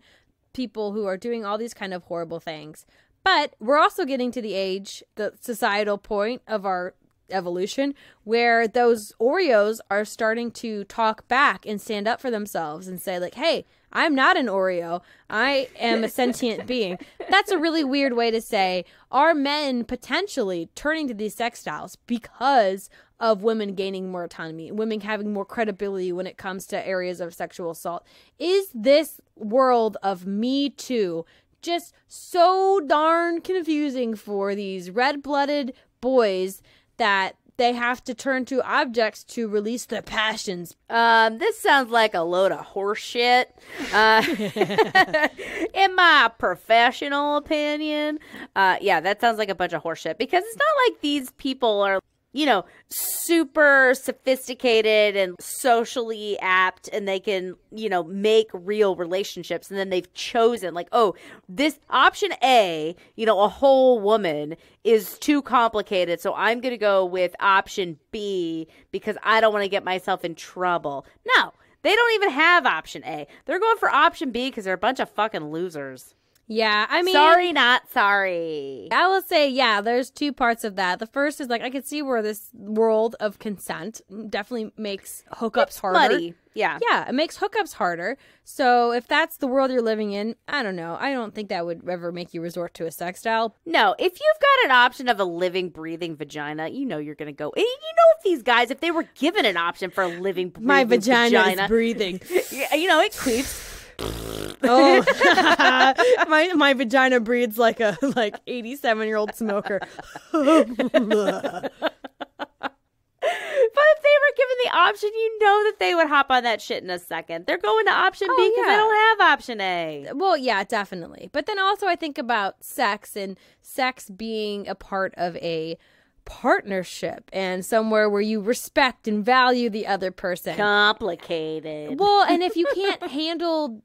people who are doing all these kind of horrible things. But we're also getting to the age, the societal point of our evolution, where those Oreos are starting to talk back and stand up for themselves and say like, hey, I'm not an Oreo. I am a sentient being. That's a really weird way to say, are men potentially turning to these sex dolls because of women gaining more autonomy, women having more credibility when it comes to areas of sexual assault? Is this world of Me Too just so darn confusing for these red-blooded boys that they have to turn to objects to release their passions? This sounds like a load of horse shit. In my professional opinion, that sounds like a bunch of horse shit because it's not like these people are, super sophisticated and socially apt and they can, make real relationships. And then they've chosen like, oh, this option A, a whole woman is too complicated. So I'm going to go with option B because I don't want to get myself in trouble. No, they don't even have option A. They're going for option B because they're a bunch of fucking losers. Yeah, I mean... Sorry, not sorry. I will say, there's two parts of that. The first is, like, I could see where this world of consent definitely makes hookups harder. Muddy. Yeah. Yeah, it makes hookups harder. So if that's the world you're living in, I don't know. I don't think that would ever make you resort to a sex doll. No, if you've got an option of a living, breathing vagina, you're going to go... if these guys, if they were given an option for a living, breathing My vagina is breathing. It creeps... Oh, my vagina breathes like a 87-year-old smoker. But if they were given the option, that they would hop on that shit in a second. They're going to option B because they don't have option A. Well, yeah, definitely. But then also I think about sex and sex being a part of a partnership and somewhere where you respect and value the other person. Complicated. Well, and if you can't handle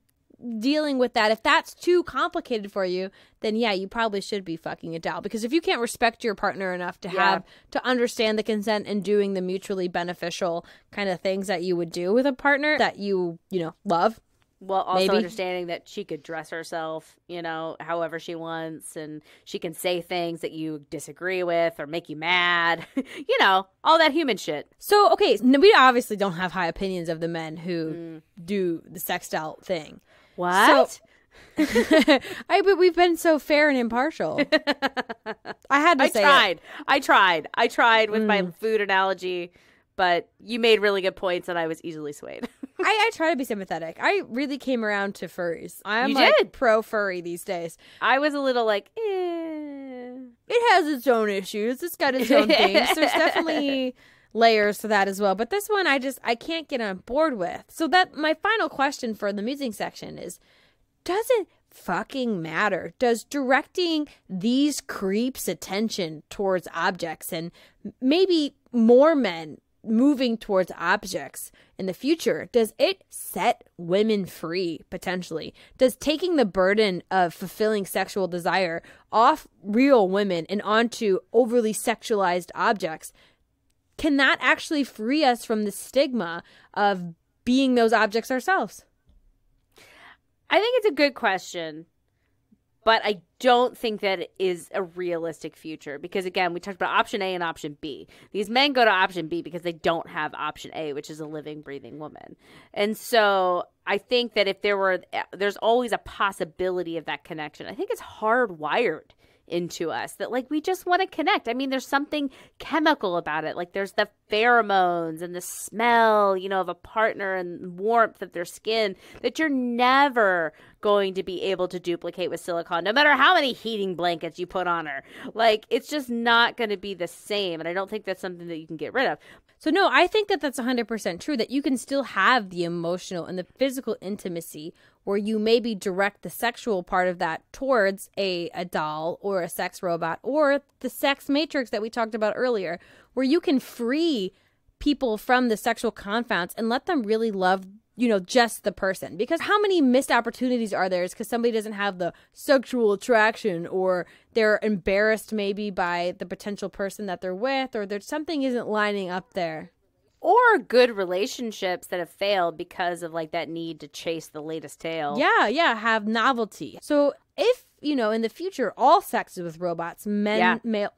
dealing with that, if that's too complicated for you, then yeah, you probably should be fucking a doll. Because if you can't respect your partner enough to understand the consent and doing the mutually beneficial kind of things that you would do with a partner that you love. Well, also maybe understanding that she could dress herself, however she wants, and she can say things that you disagree with or make you mad, all that human shit. So, okay, we obviously don't have high opinions of the men who do the sex doll thing. What? So, but we've been so fair and impartial. I had to say it. I tried with my food analogy, but you made really good points and I was easily swayed. I try to be sympathetic. I really came around to furries. I'm You did? pro furry these days. I was a little like, It has its own issues. It's got its own things. There's definitely layers to that as well. But this one I can't get on board with. So that my final question for the musing section is, does it fucking matter? Does directing these creeps' attention towards objects and maybe more men moving towards objects in the future, does it set women free potentially? Does taking the burden of fulfilling sexual desire off real women and onto overly sexualized objects, can that actually free us from the stigma of being those objects ourselves? I think it's a good question, but I don't think that it is a realistic future because, again, we talked about option A and option B. These men go to option B because they don't have option A, which is a living, breathing woman. And so I think that if there's always a possibility of that connection. I think it's hardwired into us that we just want to connect. I mean, there's something chemical about it. There's the pheromones and the smell, of a partner and warmth of their skin that you're never going to be able to duplicate with silicone, no matter how many heating blankets you put on her. It's just not going to be the same. And I don't think that's something that you can get rid of. So no, I think that that's 100% true, that you can still have the emotional and the physical intimacy where you maybe direct the sexual part of that towards a doll or a sex robot or the sex matrix that we talked about earlier, where you can free people from the sexual confounds and let them really love, just the person. Because how many missed opportunities are there because somebody doesn't have the sexual attraction, or they're embarrassed maybe by the potential person that they're with, or there's something isn't lining up there. Or good relationships that have failed because of that need to chase the latest tale. Yeah, have novelty. So if, in the future, all sex is with robots, human men want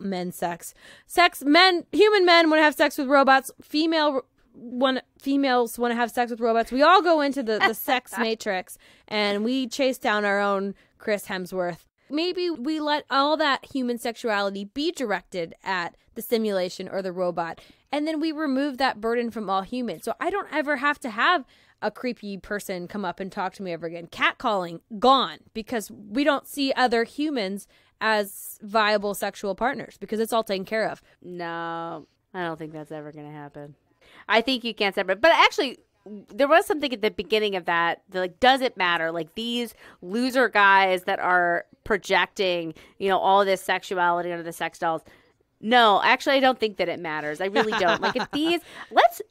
to have sex with robots, females want to have sex with robots. We all go into the sex matrix and we chase down our own Chris Hemsworth. Maybe we let all that human sexuality be directed at the simulation or the robot, and then we remove that burden from all humans. So I don't ever have to have a creepy person come up and talk to me ever again. Catcalling, gone, because we don't see other humans as viable sexual partners because it's all taken care of. No, I don't think that's ever going to happen. I think you can't separate. But actually, there was something at the beginning of that, does it matter? These loser guys that are projecting, all this sexuality onto the sex dolls. No, actually, I don't think that it matters. I really don't. If these, let's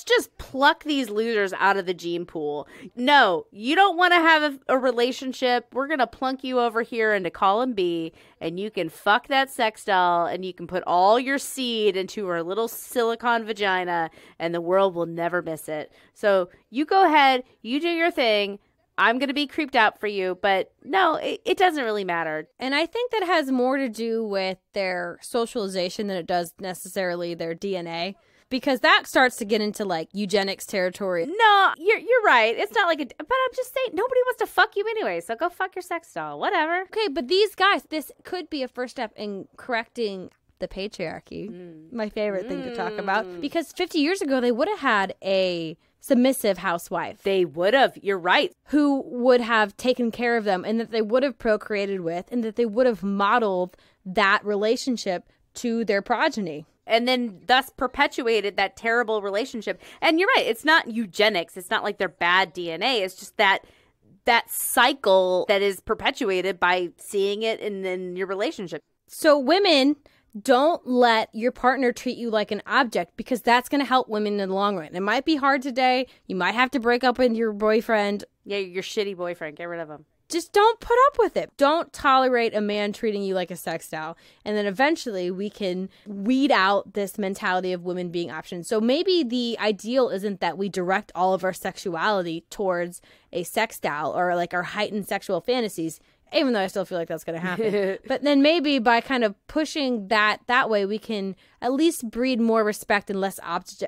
just pluck these losers out of the gene pool. No, you don't want to have a relationship. We're going to plunk you over here into column B, and you can fuck that sex doll, and you can put all your seed into her little silicone vagina, and the world will never miss it. So you go ahead, you do your thing. I'm going to be creeped out for you, but no, it doesn't really matter. And I think that has more to do with their socialization than it does necessarily their DNA, because that starts to get into eugenics territory. No, you're right. It's not but I'm just saying, nobody wants to fuck you anyway, so go fuck your sex doll, whatever. Okay, but these guys, this could be a first step in correcting the patriarchy, my favorite thing to talk about, because 50 years ago, they would have had a submissive housewife. They would have. You're right. Who would have taken care of them and that they would have procreated with and that they would have modeled that relationship to their progeny. And then thus perpetuated that terrible relationship. And you're right. It's not eugenics. It's not they're bad DNA. It's just that cycle that is perpetuated by seeing it in your relationship. So women Don't let your partner treat you like an object, because that's going to help women in the long run. It might be hard today. You might have to break up with your boyfriend. Yeah, your shitty boyfriend. Get rid of him. Just don't put up with it. Don't tolerate a man treating you like a sex doll. And then eventually we can weed out this mentality of women being options. So maybe the ideal isn't that we direct all of our sexuality towards a sex doll or like our heightened sexual fantasies, even though I still feel like that's going to happen. But then maybe by kind of pushing that way, we can at least breed more respect and less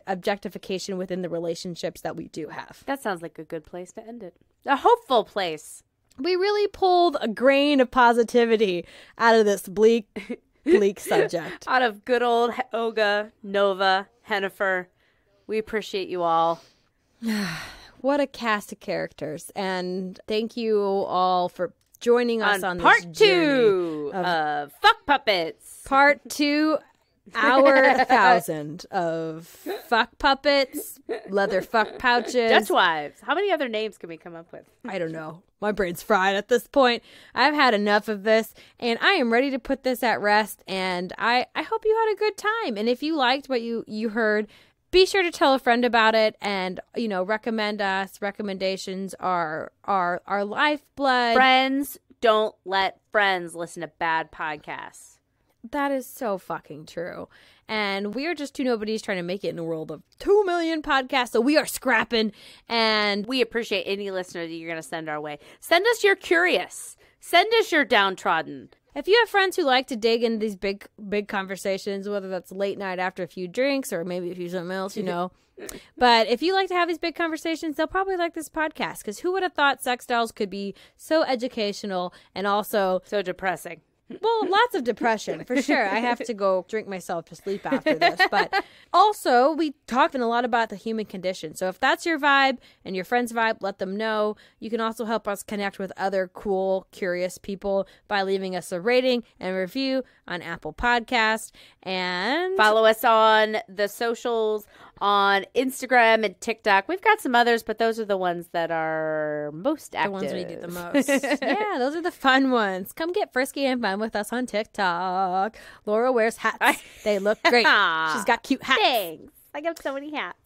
objectification within the relationships that we do have. That sounds like a good place to end it. A hopeful place. We really pulled a grain of positivity out of this bleak subject. Out of good old Olga, Nova, Hennifer. We appreciate you all. What a cast of characters. And thank you all for joining us on part this 2 of Fuck Puppets. Part 2, hour 1,000 of fuck puppets, leather fuck pouches. Dutch wives. How many other names can we come up with? I don't know. My brain's fried at this point. I've had enough of this, and I am ready to put this at rest, and I hope you had a good time. And if you liked what you heard, be sure to tell a friend about it, and, recommend us. Recommendations are our lifeblood. Friends, don't let friends listen to bad podcasts. That is so fucking true. And we are just two nobodies trying to make it in a world of 2 million podcasts. So we are scrapping, and we appreciate any listener that you're going to send our way. Send us your curious. Send us your downtrodden. If you have friends who like to dig into these big conversations, whether that's late night after a few drinks or maybe if you something else, But if you like to have these big conversations, they'll probably like this podcast, because who would have thought sex dolls could be so educational and also so depressing? Well, lots of depression, for sure. I have to go drink myself to sleep after this. But also, we talked a lot about the human condition. So if that's your vibe and your friend's vibe, let them know. You can also help us connect with other cool, curious people by leaving us a rating and review on Apple Podcasts. And follow us on the socials, on Instagram and TikTok. We've got some others, but those are the ones that are most active. The ones we do the most. Yeah, those are the fun ones. Come get frisky and fun with us on TikTok. Laura wears hats. They look great. She's got cute hats. Thanks. I got so many hats.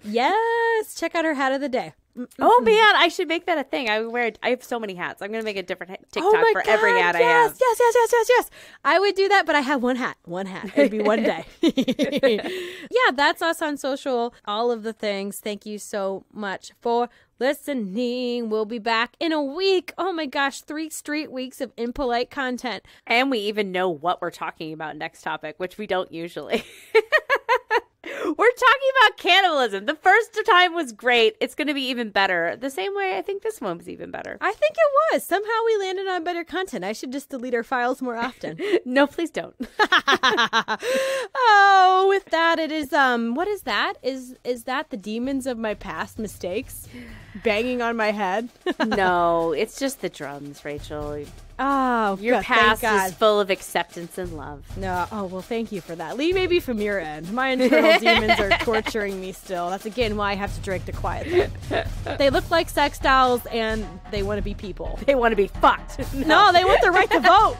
Yes. Check out her hat of the day. Oh man, I should make that a thing. I have so many hats. I'm gonna make a different TikTok for every hat I have. Yes. I would do that, but I have one hat. It'd be one day. Yeah, that's us on social. All of the things. Thank you so much for listening. We'll be back in a week. Oh my gosh, 3 straight weeks of impolite content. And we even know what we're talking about next topic, which we don't usually. We're talking about cannibalism. The first time was great. It's going to be even better. The same way I think this one was even better. I think it was. Somehow we landed on better content. I should just delete our files more often. No, please don't. Oh, with that, it is, what is that? Is that the demons of my past mistakes banging on my head? No, it's just the drums, Rachel. Oh, your past is full of acceptance and love. No, oh, well, thank you for that. Lee, maybe from your end. My internal demons are torturing me still. That's, again, why I have to drink to quiet them. They look like sex dolls, and they want to be people. They want to be fucked. No, they want the right to vote.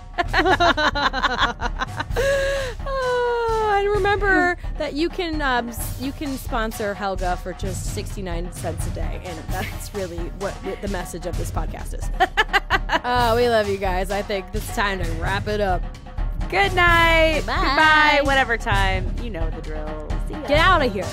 And remember that you can sponsor Helga for just 69 cents a day, and that's really what the message of this podcast is. We love you guys. I think it's time to wrap it up. Good night. Bye. Goodbye. Whatever time. You know the drill. See ya. Get out of here.